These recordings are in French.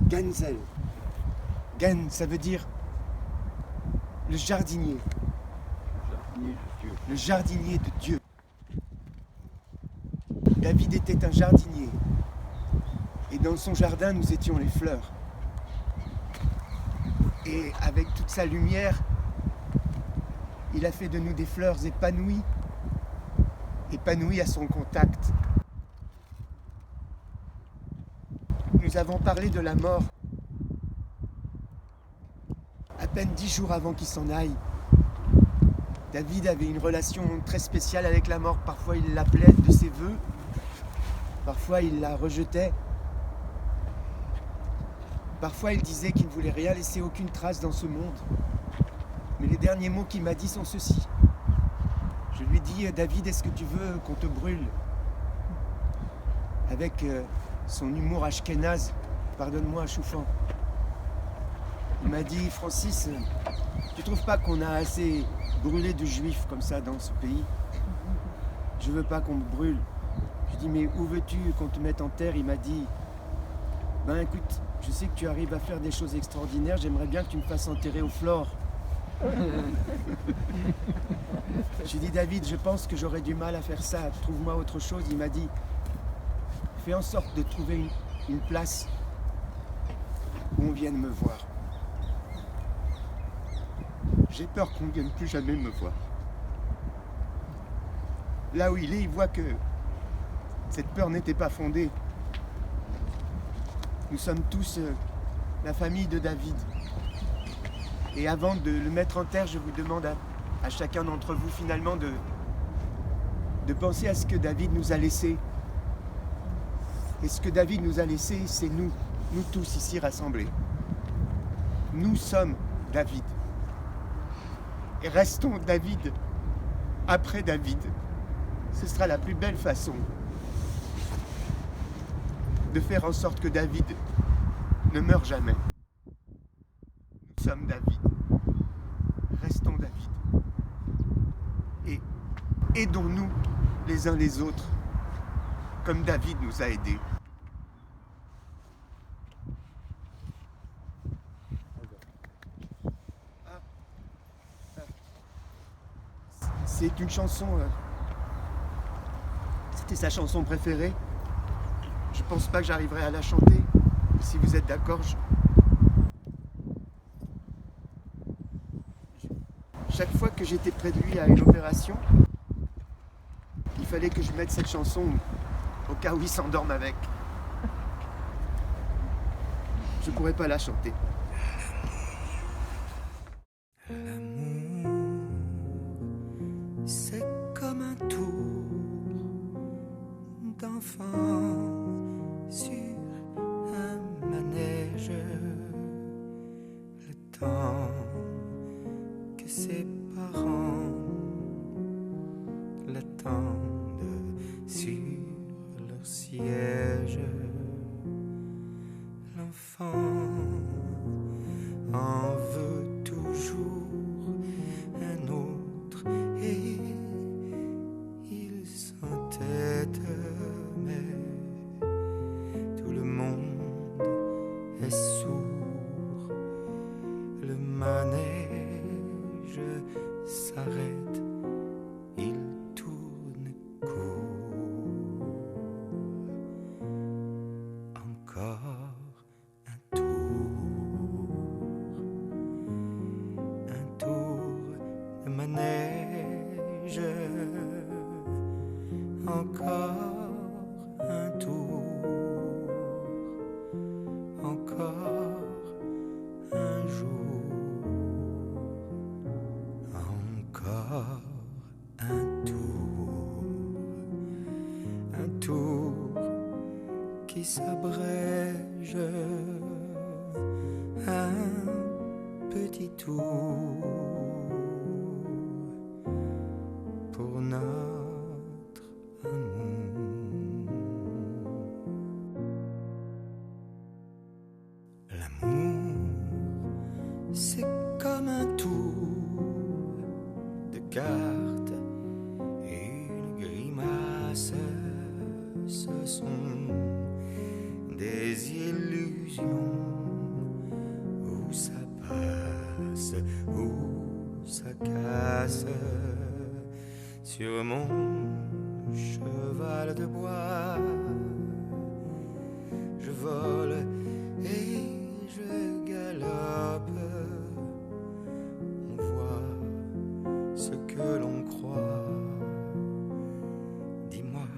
Genzel. Gen, ça veut dire le jardinier. Le jardinier de Dieu. David était un jardinier. Et dans son jardin, nous étions les fleurs. Et avec toute sa lumière, il a fait de nous des fleurs épanouies, épanouies à son contact. Nous avons parlé de la mort. À peine 10 jours avant qu'il s'en aille, David avait une relation très spéciale avec la mort. Parfois il l'appelait de ses voeux, parfois il la rejetait. Parfois il disait qu'il ne voulait rien laisser, aucune trace dans ce monde. Mais les derniers mots qu'il m'a dit sont ceux-ci. Je lui ai dit, David, est-ce que tu veux qu'on te brûle? Avec son humour ashkénaze, pardonne-moi Choufan. Il m'a dit, Francis, tu trouves pas qu'on a assez brûlé de juifs comme ça dans ce pays? Je veux pas qu'on me brûle. Je dis, mais où veux-tu qu'on te mette en terre? Il m'a dit, ben écoute, je sais que tu arrives à faire des choses extraordinaires, j'aimerais bien que tu me fasses enterrer au Flore. J'ai dit, David, je pense que j'aurais du mal à faire ça, trouve-moi autre chose. Il m'a dit, fais en sorte de trouver une place où on vienne me voir. J'ai peur qu'on ne vienne plus jamais me voir. Là où il est, il voit que cette peur n'était pas fondée. Nous sommes tous la famille de David. Et avant de le mettre en terre, je vous demande à chacun d'entre vous finalement de penser à ce que David nous a laissé. Et ce que David nous a laissé, c'est nous tous ici rassemblés. Nous sommes David. Et restons David après David. Ce sera la plus belle façon de faire en sorte que David ne meure jamais. Nous sommes David. Restons David. Et aidons-nous les uns les autres, comme David nous a aidés. C'est une chanson, c'était sa chanson préférée. Je pense pas que j'arriverai à la chanter. Si vous êtes d'accord, chaque fois que j'étais près de lui à une opération, il fallait que je mette cette chanson au cas où il s'endorme avec. Je pourrais pas la chanter. L'amour, c'est comme un tour d'enfant sur un manège. Le temps que ses parents l'attendent sur leur siège. L'enfant en veut toujours un autre et il s'entête, mais tout le monde est sourd. Le manège s'arrête, il tourne court. Encore un tour de manège. Encore un tour, encore un jour, encore un tour qui s'abrège, un petit tour pour notre amour. L'amour, c'est comme un tour de cartes et une grimace. Ce sont des illusions ça casse sur mon cheval de bois. Je vole et je galope. On voit ce que l'on croit. Dis-moi,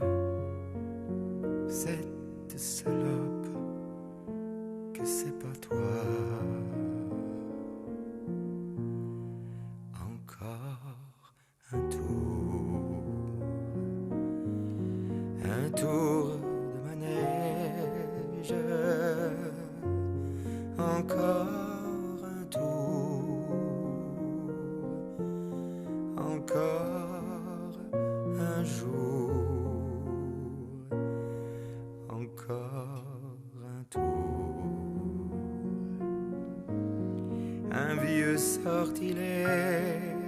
cette salope, que c'est pas toi. Encore un tour de manège. Encore un tour, encore un jour, encore un tour. Un vieux sortilège